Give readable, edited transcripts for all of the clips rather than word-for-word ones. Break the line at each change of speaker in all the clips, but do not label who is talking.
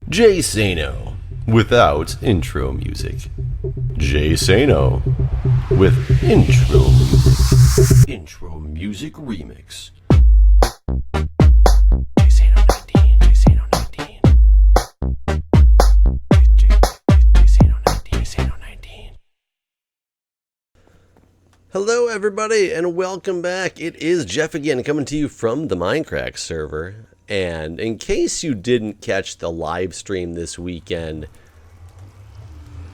Jay Sano without intro music. Jay Sano with intro music. Intro music remix. Jay Sano 19. Jay Sano 19. Jay Sano 19. Jay Sano 19. Hello everybody and welcome back. It is Jeff again coming to you from the Mindcrack server. And in case you didn't catch the live stream this weekend,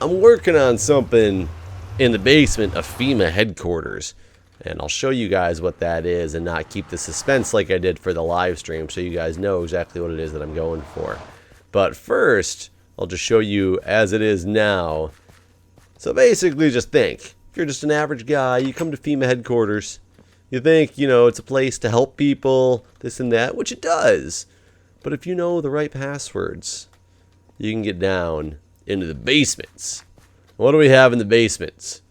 I'm working on something in the basement of FEMA headquarters. And I'll show you guys what that is and not keep the suspense like I did for the live stream so you guys know exactly what it is that I'm going for. But first, I'll just show you as it is now. So basically just think, if you're just an average guy, you come to FEMA headquarters. You think, it's a place to help people, this and that, which it does. But if you know the right passwords, you can get down into the basements. What do we have in the basements?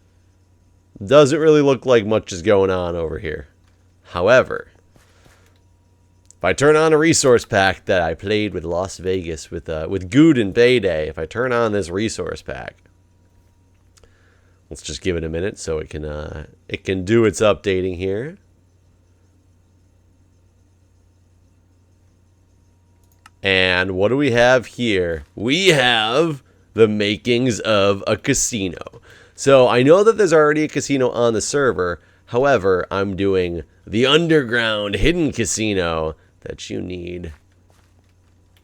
Doesn't really look like much is going on over here. However, if I turn on a resource pack that I played with Las Vegas with Guude and Payday, if I turn on this resource pack, let's just give it a minute so it can do its updating here. And what do we have here? We have the makings of a casino. So I know that there's already a casino on the server. However, I'm doing the underground hidden casino that you need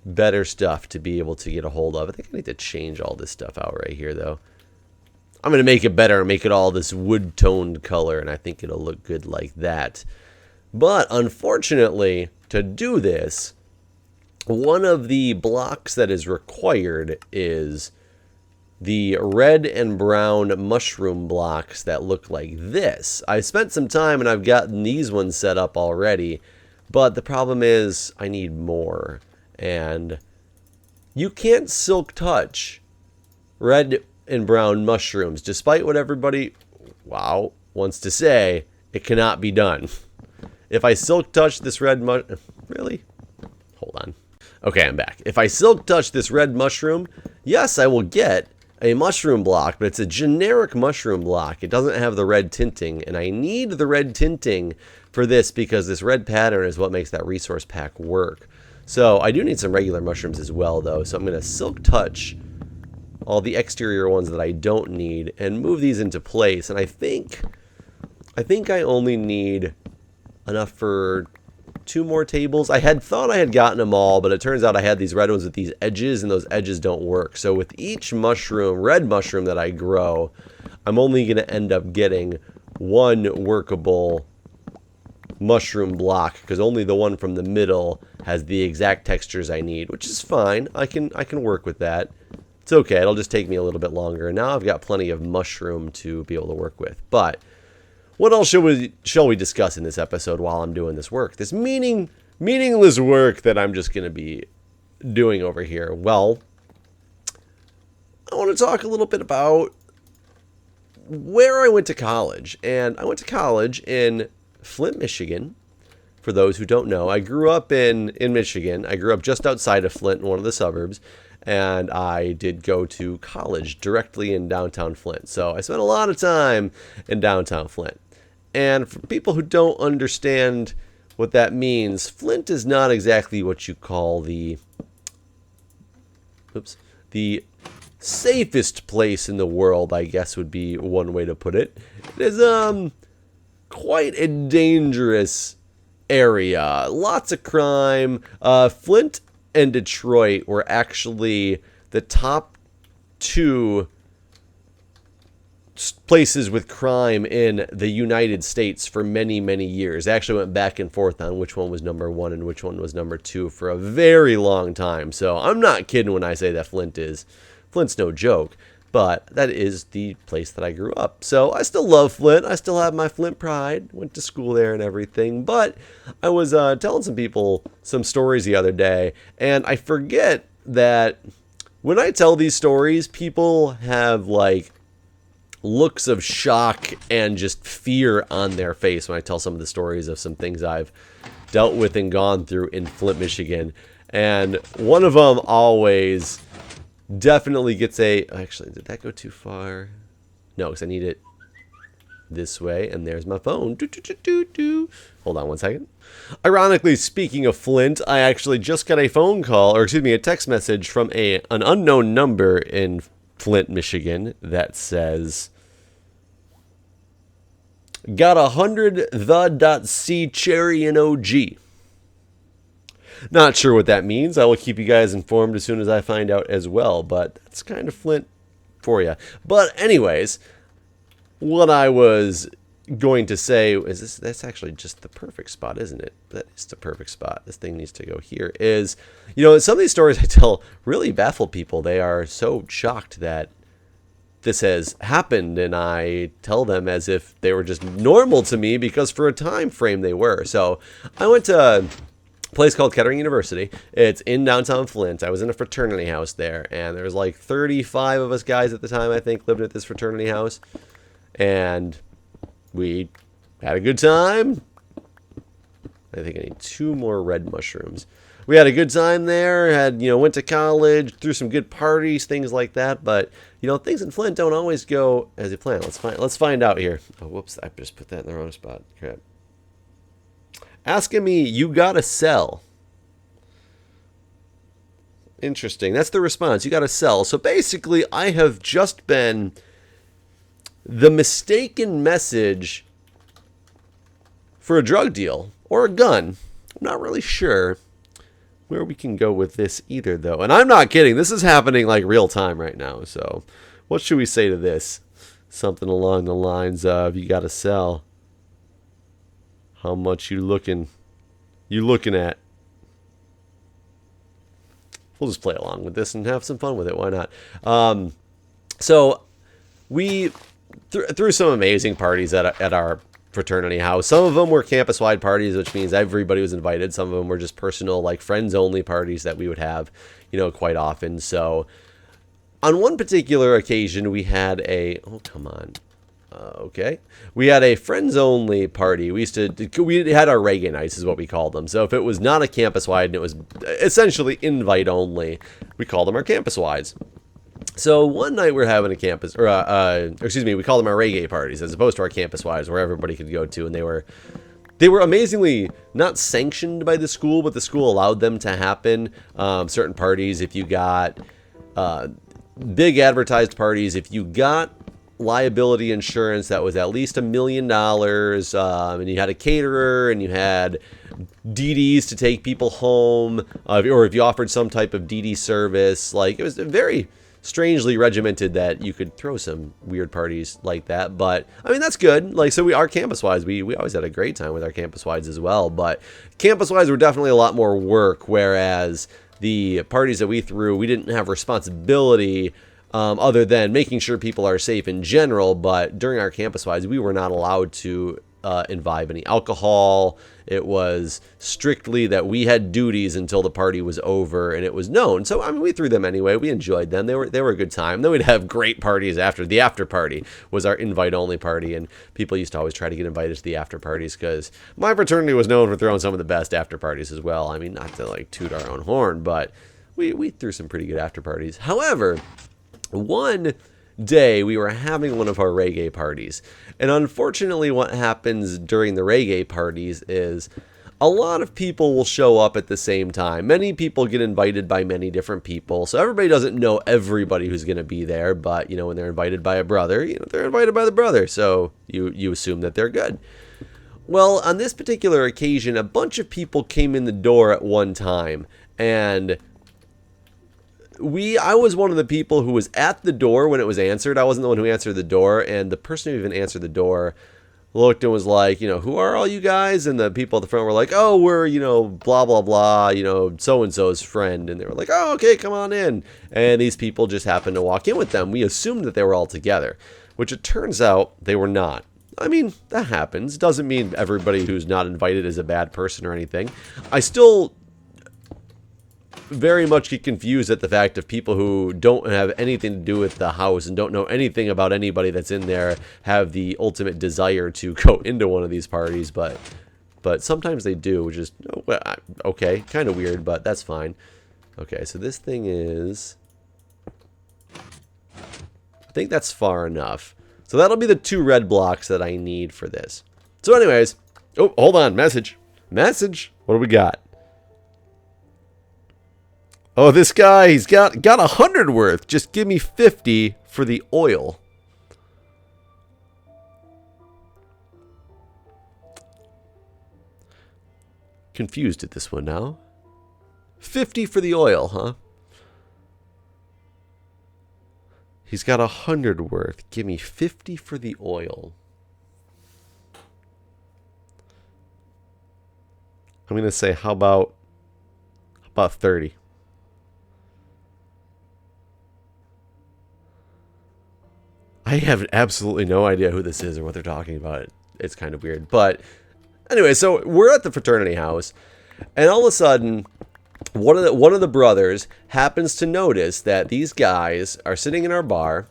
better stuff to be able to get a hold of. I think I need to change all this stuff out right here though. I'm going to make it better and make it all this wood-toned color, and I think it'll look good like that. But, unfortunately, to do this, one of the blocks that is required is the red and brown mushroom blocks that look like this. I spent some time and I've gotten these ones set up already, but the problem is I need more. And you can't silk touch red and brown mushrooms, despite what everybody wants to say. It cannot be done. If I silk touch this red really? Hold on. Okay, I'm back. If I silk touch this red mushroom, yes, I will get a mushroom block, but it's a generic mushroom block. It doesn't have the red tinting, and I need the red tinting for this because this red pattern is what makes that resource pack work. So I do need some regular mushrooms as well, though, so I'm going to silk touch all the exterior ones that I don't need and move these into place. And I think I only need enough for 2 more tables. I had thought I had gotten them all, but it turns out I had these red ones with these edges, and those edges don't work. So with each mushroom, red mushroom that I grow, I'm only going to end up getting 1 workable mushroom block, because only the one from the middle has the exact textures I need, which is fine. I can work with that. It's okay, it'll just take me a little bit longer. And now I've got plenty of mushroom to be able to work with. But what else shall we discuss in this episode while I'm doing this work? This meaningless work that I'm just going to be doing over here. Well, I want to talk a little bit about where I went to college. And I went to college in Flint, Michigan. For those who don't know, I grew up in Michigan. I grew up just outside of Flint in one of the suburbs. And I did go to college directly in downtown Flint. So I spent a lot of time in downtown Flint. And for people who don't understand what that means, Flint is not exactly what you call the safest place in the world, I guess would be one way to put it. It is quite a dangerous area. Lots of crime. Flint and Detroit were actually the top 2 places with crime in the United States for many, many years. They actually went back and forth on which one was number 1 and which one was number 2 for a very long time. So I'm not kidding when I say that Flint's no joke, but that is the place that I grew up. So I still love Flint. I still have my Flint pride. Went to school there and everything. But I was telling some people some stories the other day, and I forget that when I tell these stories, people have like looks of shock and just fear on their face when I tell some of the stories of some things I've dealt with and gone through in Flint, Michigan. And one of them always definitely gets a... Actually, did that go too far? No, because I need it this way, and there's my phone. Hold on one second. Ironically, speaking of Flint, I actually just got a phone call, or excuse me, a text message from an unknown number in Flint, Michigan that says, got 100 the.c cherry and OG. Not sure what that means. I will keep you guys informed as soon as I find out as well, but that's kind of Flint for you. But anyways, what I was going to say is this, that's actually just the perfect spot, isn't it? That is the perfect spot. This thing needs to go here. Is, you know, some of these stories I tell really baffle people. They are so shocked that this has happened, and I tell them as if they were just normal to me because for a time frame they were. So I went to a place called Kettering University. It's in downtown Flint. I was in a fraternity house there, and there was like 35 of us guys at the time, I think, living at this fraternity house. And we had a good time. I think I need 2 more red mushrooms. We had a good time there, went to college, threw some good parties, things like that. But, things in Flint don't always go as you plan. Let's find out here. Oh, whoops, I just put that in the wrong spot. Crap. Asking me, you gotta sell. Interesting. That's the response. You gotta sell. So basically, I have just been the mistaken message for a drug deal or a gun. I'm not really sure where we can go with this either, though. And I'm not kidding. This is happening like real time right now. So what should we say to this? Something along the lines of, you got to sell. How much you looking at? We'll just play along with this and have some fun with it. Why not? So we threw some amazing parties at our fraternity house. Some of them were campus-wide parties, which means everybody was invited. Some of them were just personal, like friends-only parties that we would have, quite often. So on one particular occasion, we had a... Oh, come on. Okay. We had a friends-only party. We had our reggae nights is what we called them. So if it was not a campus-wide and it was essentially invite-only, we called them our campus-wides. So one night we're having a campus, we call them our reggae parties as opposed to our campus wives where everybody could go to, and they were amazingly not sanctioned by the school, but the school allowed them to happen. Certain parties, if you got big advertised parties, if you got liability insurance that was at least $1 million, and you had a caterer and you had DDs to take people home, or if you offered some type of DD service, like it was very strangely regimented that you could throw some weird parties like that. But I mean, that's good. Like, so our campus wides, we always had a great time with our campus wides as well, but campus wides were definitely a lot more work, whereas the parties that we threw, we didn't have responsibility other than making sure people are safe in general. But during our campus wides, we were not allowed to imbibe any alcohol. It was strictly that we had duties until the party was over, and it was known. So I mean, we threw them anyway. We enjoyed them. They were a good time. Then we'd have great parties after. The after party was our invite only party, and people used to always try to get invited to the after parties because my fraternity was known for throwing some of the best after parties as well. I mean, not to like toot our own horn, but we threw some pretty good after parties. However, one day we were having one of our reggae parties, and unfortunately what happens during the reggae parties is a lot of people will show up at the same time. Many people get invited by many different people, so everybody doesn't know everybody who's going to be there, but when they're invited by a brother, they're invited by the brother, so you assume that they're good. Well, on this particular occasion, a bunch of people came in the door at one time, and I was one of the people who was at the door when it was answered. I wasn't the one who answered the door, and the person who even answered the door looked and was like, who are all you guys? And the people at the front were like, oh, we're, blah, blah, blah, so-and-so's friend. And they were like, oh, okay, come on in. And these people just happened to walk in with them. We assumed that they were all together, which it turns out they were not. I mean, that happens. Doesn't mean everybody who's not invited is a bad person or anything. I still very much get confused at the fact of people who don't have anything to do with the house and don't know anything about anybody that's in there have the ultimate desire to go into one of these parties. But But sometimes they do, which is, well, okay, kind of weird, but that's fine. Okay, so this thing is... I think that's far enough. So that'll be the 2 red blocks that I need for this. So anyways... Oh, hold on. Message. Message. What do we got? Oh, this guy, he's got 100 worth. Just give me 50 for the oil. Confused at this one now. 50 for the oil, huh? He's got 100 worth. Give me 50 for the oil. I'm going to say, how about 30? I have absolutely no idea who this is or what they're talking about. It's kind of weird. But anyway, so we're at the fraternity house, and all of a sudden, one of the brothers happens to notice that these guys are sitting in our bar,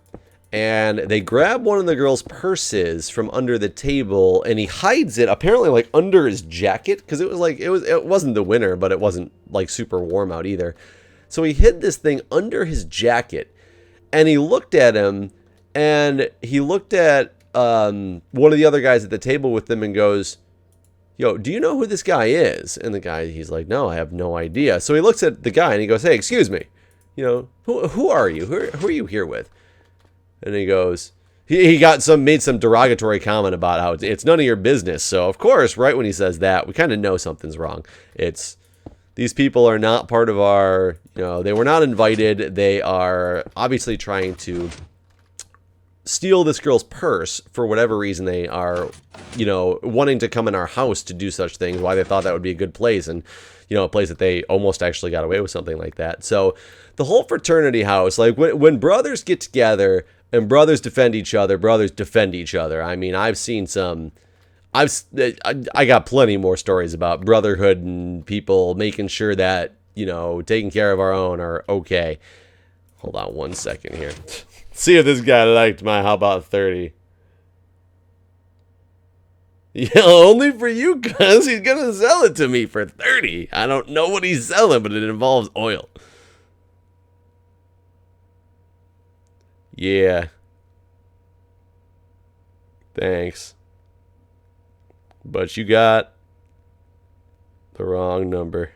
and they grab one of the girls' purses from under the table, and he hides it apparently like under his jacket, because it wasn't the winter, but it wasn't like super warm out either. So he hid this thing under his jacket, and he looked at him, and he looked at one of the other guys at the table with them and goes, "Yo, do you know who this guy is?" And the guy, he's like, "No, I have no idea." So he looks at the guy and he goes, "Hey, excuse me, who are you? Who are you here with?" And he goes, he made some derogatory comment about how it's none of your business. So of course, right when he says that, we kind of know something's wrong. These people are not part of our, they were not invited. They are obviously trying to steal this girl's purse for whatever reason. They are, wanting to come in our house to do such things. Why they thought that would be a good place, and a place that they almost actually got away with something like that. So the whole fraternity house, like when brothers get together and brothers defend each other, brothers defend each other. I mean, I've seen some. I got plenty more stories about brotherhood and people making sure that taking care of our own are okay. Hold on one second here. See if this guy liked my how about 30. Yeah, only for you, cuz he's gonna sell it to me for 30. I don't know what he's selling, but it involves oil. Yeah. Thanks. But you got the wrong number.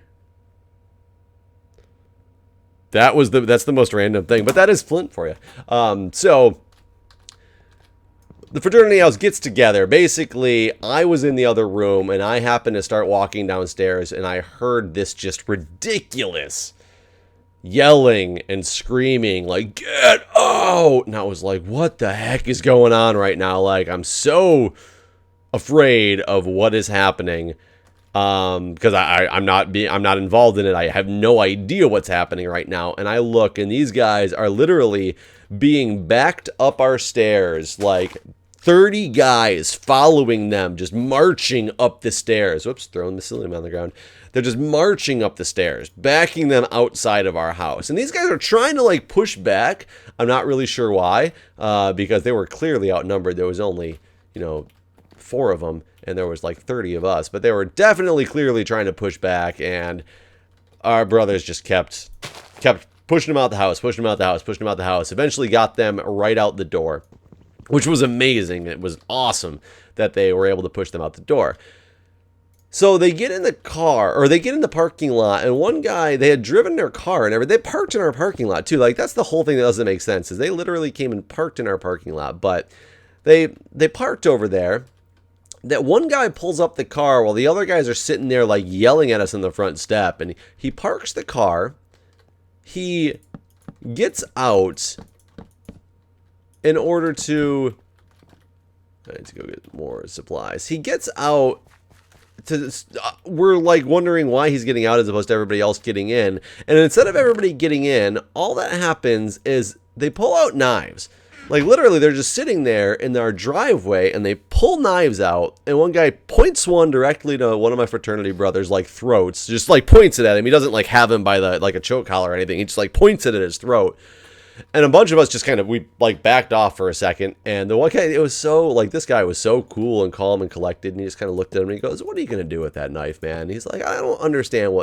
That's the most random thing, but that is Flint for you. So the fraternity house gets together. Basically, I was in the other room, and I happened to start walking downstairs, and I heard this just ridiculous yelling and screaming, like, "Get out!" And I was like, what the heck is going on right now? Like, I'm so afraid of what is happening. Because I'm not involved in it. I have no idea what's happening right now. And I look, and these guys are literally being backed up our stairs, like 30 guys following them, just marching up the stairs. Whoops, throwing the mycelium on the ground. They're just marching up the stairs, backing them outside of our house. And these guys are trying to like push back. I'm not really sure why, because they were clearly outnumbered. There was only, 4 of them, and there was like 30 of us, but they were definitely clearly trying to push back, and our brothers just kept pushing them out the house, pushing them out the house, pushing them out the house. Eventually got them right out the door, which was amazing. It was awesome that they were able to push them out the door. So they get in the car, or they get in the parking lot, and one guy, they had driven their car and everything. They parked in our parking lot too. Like, that's the whole thing that doesn't make sense, is they literally came and parked in our parking lot, but they parked over there. That one guy pulls up the car while the other guys are sitting there like yelling at us on the front step, and he parks the car. He gets out in order to, I need to go get more supplies. He gets out to, we're like wondering why he's getting out as opposed to everybody else getting in. And instead of everybody getting in, all that happens is they pull out knives. Like, literally, they're just sitting there in our driveway, and they pull knives out, and one guy points one directly to one of my fraternity brothers, like, throats, just, like, points it at him. He doesn't, like, have him by the, like, a choke collar or anything. He just, like, points it at his throat. And a bunch of us just kind of, we like backed off for a second. And the one guy, it was so, like, this guy was so cool and calm and collected. And he just kind of looked at him and he goes, "What are you going to do with that knife, man?" And he's like, "I don't understand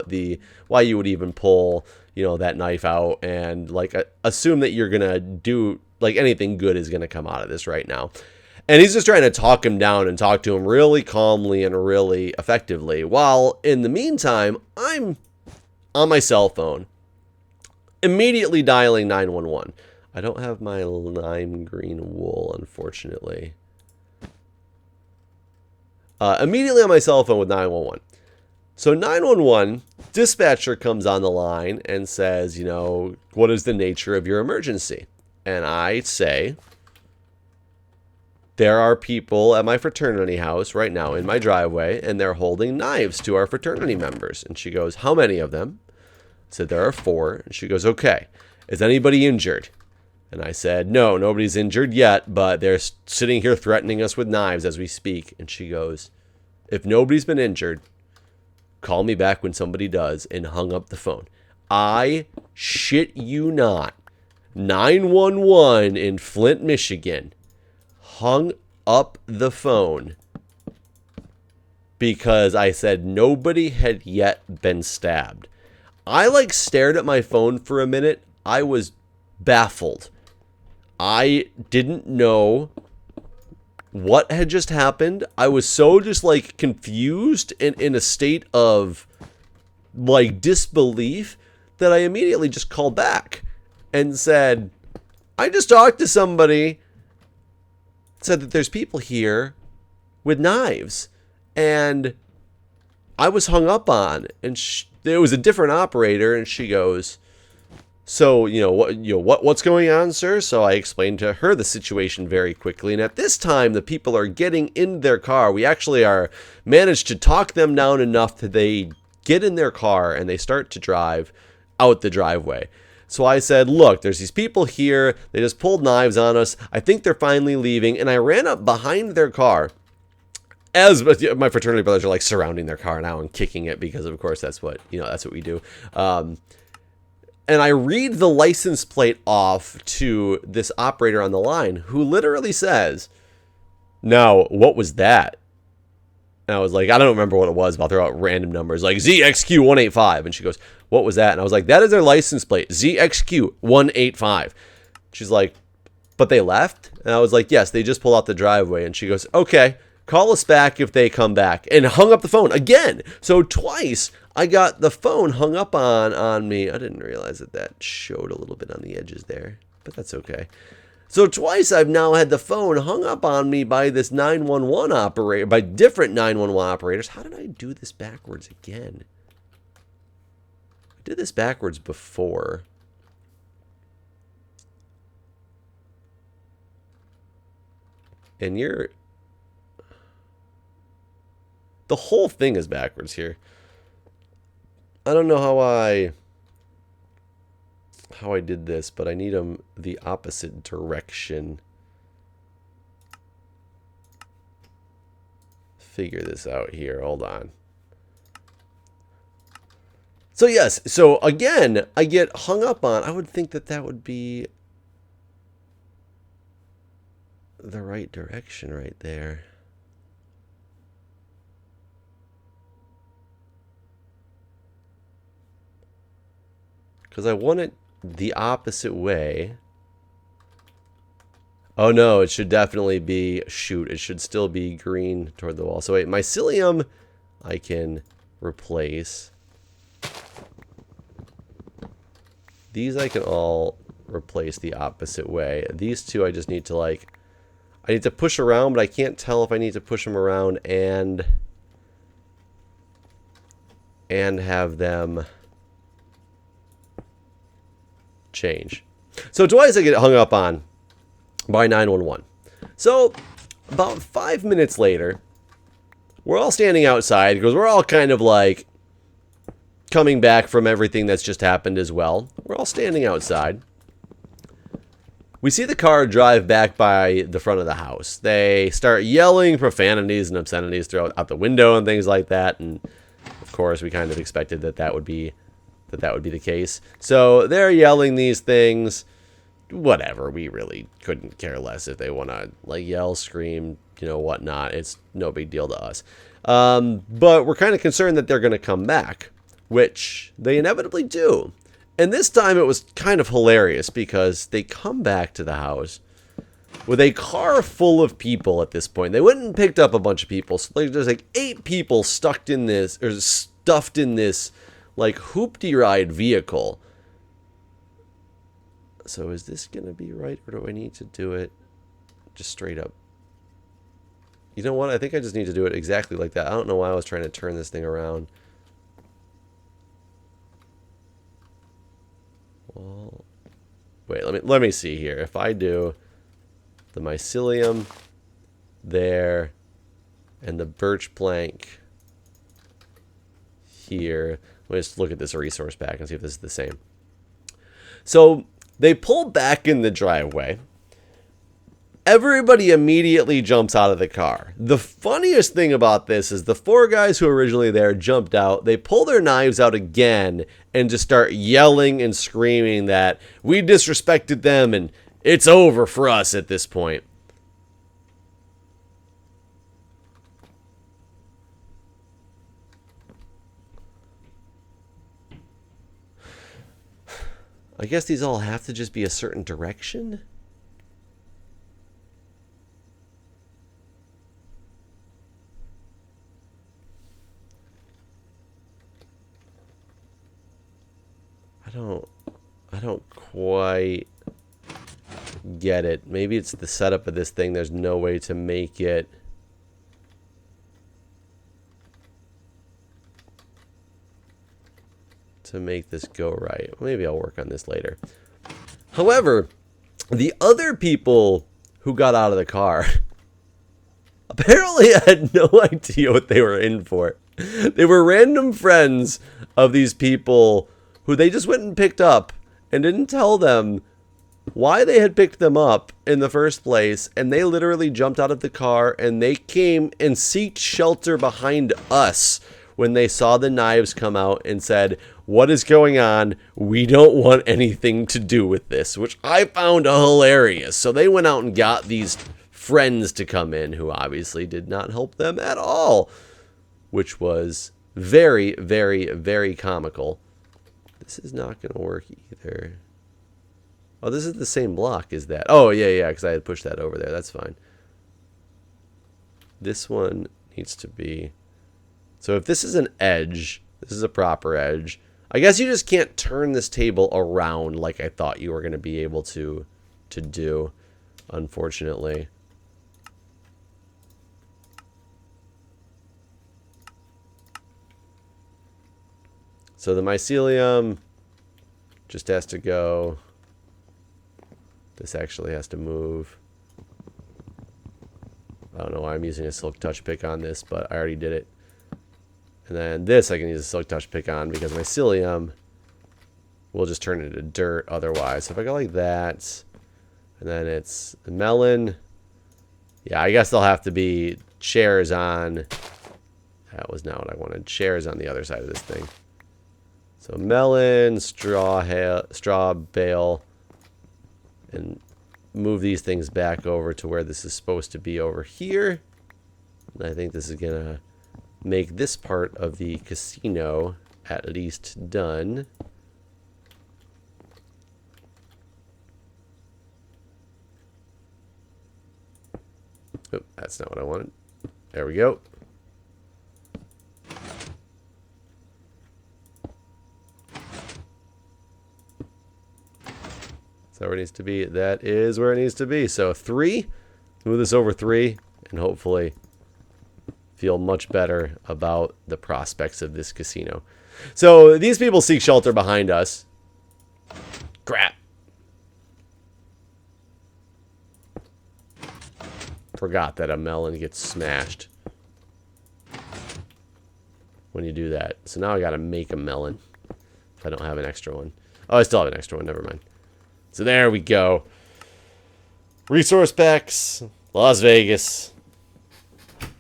why you would even pull, that knife out and like assume that you're going to do, like, anything good is going to come out of this right now." And he's just trying to talk him down and talk to him really calmly and really effectively. While in the meantime, I'm on my cell phone, immediately dialing 911. I don't have my lime green wool, unfortunately. Immediately on my cell phone with 911. So 911, dispatcher comes on the line and says, "What is the nature of your emergency?" And I say, "There are people at my fraternity house right now in my driveway, and they're holding knives to our fraternity members." And she goes, "How many of them?" I said, "There are 4. And she goes, "Okay. Is anybody injured?" And I said, "No, nobody's injured yet, but they're sitting here threatening us with knives as we speak." And she goes, "If nobody's been injured, call me back when somebody does," and hung up the phone. I shit you not. 911 in Flint, Michigan hung up the phone because I said nobody had yet been stabbed. I stared at my phone for a minute. I was baffled. I didn't know what had just happened. I was so just confused and in a state of disbelief that I immediately just called back and said, "I just talked to somebody, said that there's people here with knives," and I was hung up on, and there was a different operator, and she goes, "So, what's going on, sir?" So I explained to her the situation very quickly, and at this time, the people are getting in their car. We actually managed to talk them down enough that they get in their car, and they start to drive out the driveway. So I said, "Look, there's these people here. They just pulled knives on us. I think they're finally leaving." And I ran up behind their car as my fraternity brothers are surrounding their car now and kicking it because, of course, that's what we do. And I read the license plate off to this operator on the line who literally says, "Now, what was that?" And I was like, "I don't remember what it was, but I'll throw out random numbers like ZXQ185. And she goes, "What was that?" And I was like, "That is their license plate, ZXQ185. She's like, "But they left?" And I was like, "Yes, they just pulled out the driveway." And she goes, "Okay, call us back if they come back." And hung up the phone again. So twice I got the phone hung up on me. I didn't realize that showed a little bit on the edges there, but that's okay. So twice I've now had the phone hung up on me by this 911 operator, by different 911 operators. How did I do this backwards again? I did this backwards before. And the whole thing is backwards here. I don't know how I did this, but I need them the opposite direction. Figure this out here. Hold on. So yes, so again, I get hung up on. I would think that would be the right direction right there. Because I want it the opposite way. Oh no, it should definitely be, shoot, it should still be green toward the wall. So wait, mycelium I can replace. These I can all replace the opposite way. These two I just need to I need to push around, but I can't tell if I need to push them around and have them change. So twice I get hung up on by 911. So about 5 minutes later, we're all standing outside because we're all kind of coming back from everything that's just happened as well. We're all standing outside. We see the car drive back by the front of the house. They start yelling profanities and obscenities throughout out the window and things like that. And of course, we kind of expected that would be the case. So they're yelling these things. whatever. We really couldn't care less if they want to like yell, scream, whatnot. It's no big deal to us. But we're kind of concerned that they're going to come back, which they inevitably do. And this time it was kind of hilarious because they come back to the house with a car full of people at this point. They went and picked up a bunch of people. So there's like 8 people stuffed in this like hoopty-ride vehicle. So is this going to be right, or do I need to do it just straight up? You know what? I think I just need to do it exactly like that. I don't know why I was trying to turn this thing around. Well, wait, let me see here. If I do the mycelium there and the birch plank here, let's look at this resource pack and see if this is the same. So they pull back in the driveway. Everybody immediately jumps out of the car. The funniest thing about this is the 4 guys who were originally there jumped out. They pull their knives out again and just start yelling and screaming that we disrespected them and it's over for us at this point. I guess these all have to just be a certain direction. I don't quite get it. Maybe it's the setup of this thing. There's no way to make it this go right. Maybe I'll work on this later. However, the other people who got out of the car apparently had no idea what they were in for. They were random friends of these people who they just went and picked up and didn't tell them why they had picked them up in the first place. And they literally jumped out of the car and they came and sought shelter behind us when they saw the knives come out and said, "What is going on? We don't want anything to do with this," which I found hilarious. So they went out and got these friends to come in who obviously did not help them at all, which was very, very, very comical. This is not going to work either. Oh, this is the same block as that. Oh, yeah, because I had pushed that over there. That's fine. This one needs to be... So if this is an edge, this is a proper edge. I guess you just can't turn this table around like I thought you were going to be able to do, unfortunately. So the mycelium just has to go. This actually has to move. I don't know why I'm using a silk touch pick on this, but I already did it. And then this I can use a silk touch pick on because mycelium will just turn into dirt otherwise. So if I go like that, and then it's melon. Yeah, I guess there'll have to be chairs on. That was not what I wanted. Chairs on the other side of this thing. So melon, straw bale, and move these things back over to where this is supposed to be over here. And I think this is going to make this part of the casino at least done. Oh, that's not what I wanted. There we go. That's where it needs to be. That is where it needs to be. So 3, move this over 3, and hopefully feel much better about the prospects of this casino. So these people seek shelter behind us. Crap. Forgot that a melon gets smashed when you do that. So now I gotta make a melon if I don't have an extra one. Oh, I still have an extra one. Never mind. So there we go. Resource packs, Las Vegas.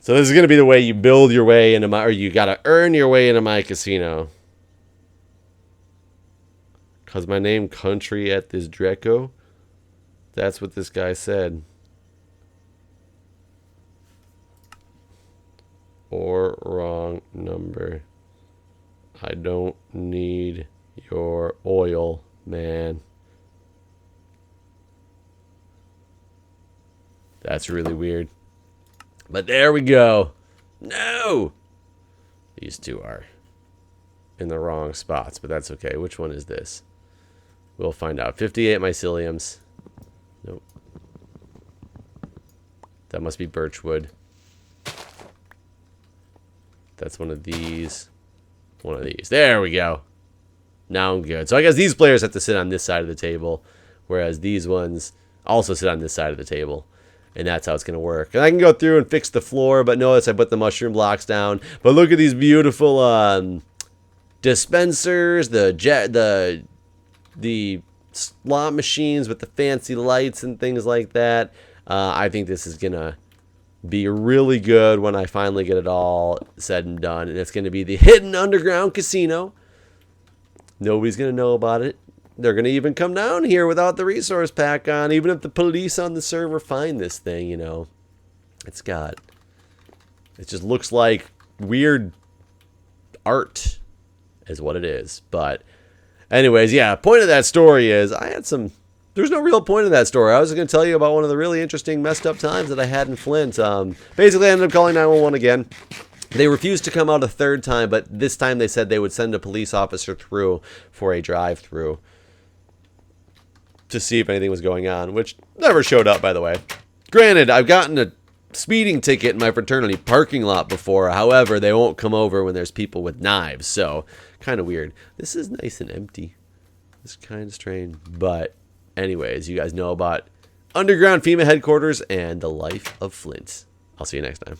So this is going to be the way you build your way into my, or you got to earn your way into my casino. Because my name country at this Draco. That's what this guy said. Or wrong number. I don't need your oil, man. That's really weird. But there we go. No! These two are in the wrong spots, but that's okay. Which one is this? We'll find out. 58 myceliums. Nope. That must be birchwood. That's one of these. One of these. There we go. Now I'm good. So I guess these players have to sit on this side of the table, whereas these ones also sit on this side of the table. And that's how it's going to work. And I can go through and fix the floor, but notice I put the mushroom blocks down. But look at these beautiful dispensers, the slot machines with the fancy lights and things like that. I think this is going to be really good when I finally get it all said and done. And it's going to be the hidden underground casino. Nobody's going to know about it. They're going to even come down here without the resource pack on. Even if the police on the server find this thing, you know. It just looks like weird art is what it is. But anyways, yeah, point of that story is there's no real point in that story. I was going to tell you about one of the really interesting messed up times that I had in Flint. Basically, I ended up calling 911 again. They refused to come out a third time, but this time they said they would send a police officer through for a drive-through to see if anything was going on, which never showed up, by the way. Granted, I've gotten a speeding ticket in my fraternity parking lot before. However, they won't come over when there's people with knives, so kind of weird. This is nice and empty. It's kind of strange, but anyways, you guys know about Underground FEMA headquarters and the life of Flint. I'll see you next time.